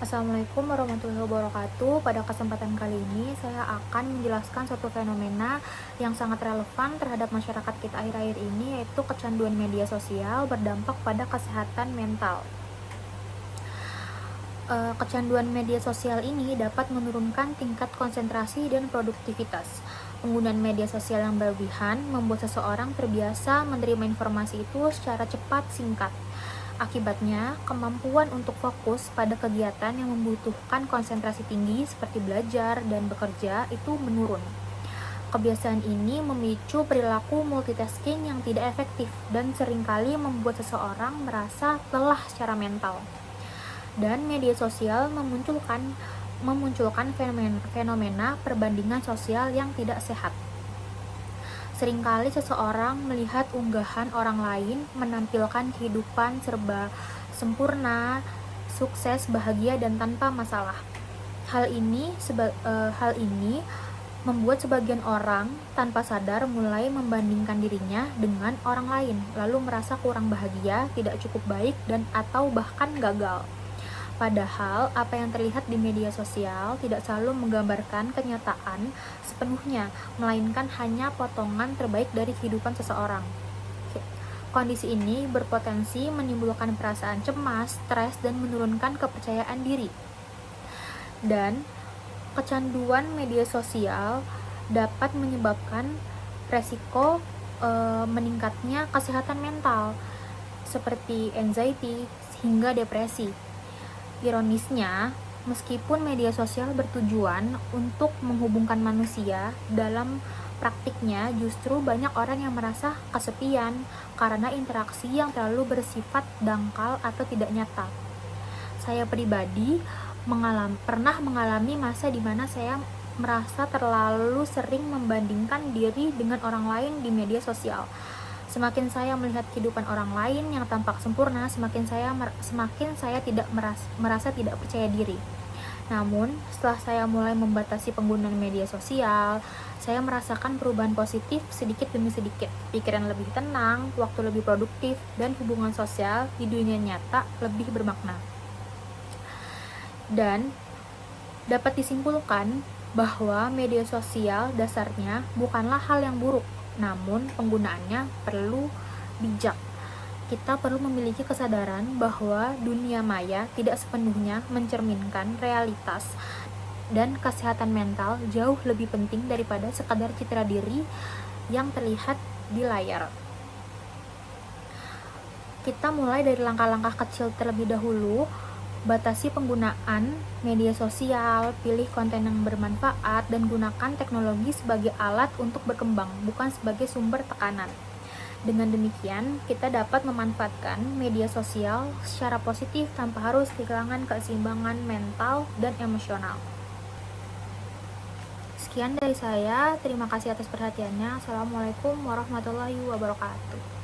Assalamualaikum warahmatullahi wabarakatuh. Pada kesempatan kali ini, saya akan menjelaskan suatu fenomena yang sangat relevan terhadap masyarakat kita akhir-akhir ini, yaitu kecanduan media sosial berdampak pada kesehatan mental. Kecanduan media sosial ini dapat menurunkan tingkat konsentrasi dan produktivitas. Penggunaan media sosial yang berlebihan membuat seseorang terbiasa menerima informasi itu secara cepat singkat. Akibatnya, kemampuan untuk fokus pada kegiatan yang membutuhkan konsentrasi tinggi seperti belajar dan bekerja itu menurun. Kebiasaan ini memicu perilaku multitasking yang tidak efektif dan seringkali membuat seseorang merasa lelah secara mental. Dan media sosial memunculkan fenomena perbandingan sosial yang tidak sehat. Seringkali seseorang melihat unggahan orang lain menampilkan kehidupan serba sempurna, sukses, bahagia, dan tanpa masalah. Hal ini membuat sebagian orang tanpa sadar mulai membandingkan dirinya dengan orang lain, lalu merasa kurang bahagia, tidak cukup baik, dan atau bahkan gagal. Padahal, apa yang terlihat di media sosial tidak selalu menggambarkan kenyataan sepenuhnya, melainkan hanya potongan terbaik dari kehidupan seseorang. Kondisi ini berpotensi menimbulkan perasaan cemas, stres, dan menurunkan kepercayaan diri. Dan kecanduan media sosial dapat menyebabkan resiko meningkatnya kesehatan mental, seperti anxiety hingga depresi. Ironisnya, meskipun media sosial bertujuan untuk menghubungkan manusia, dalam praktiknya justru banyak orang yang merasa kesepian karena interaksi yang terlalu bersifat dangkal atau tidak nyata. Saya pribadi pernah mengalami masa di mana saya merasa terlalu sering membandingkan diri dengan orang lain di media sosial. Semakin saya melihat kehidupan orang lain yang tampak sempurna, semakin saya tidak merasa tidak percaya diri. Namun, setelah saya mulai membatasi penggunaan media sosial, saya merasakan perubahan positif sedikit demi sedikit. Pikiran lebih tenang, waktu lebih produktif, dan hubungan sosial di dunia nyata lebih bermakna. Dan dapat disimpulkan bahwa media sosial dasarnya bukanlah hal yang buruk, namun penggunaannya perlu bijak. Kita perlu memiliki kesadaran bahwa dunia maya tidak sepenuhnya mencerminkan realitas, dan kesehatan mental jauh lebih penting daripada sekadar citra diri yang terlihat di layar. Kita mulai dari langkah-langkah kecil terlebih dahulu. Batasi penggunaan media sosial, pilih konten yang bermanfaat, dan gunakan teknologi sebagai alat untuk berkembang, bukan sebagai sumber tekanan. Dengan demikian, kita dapat memanfaatkan media sosial secara positif tanpa harus kehilangan keseimbangan mental dan emosional. Sekian dari saya, terima kasih atas perhatiannya. Assalamualaikum warahmatullahi wabarakatuh.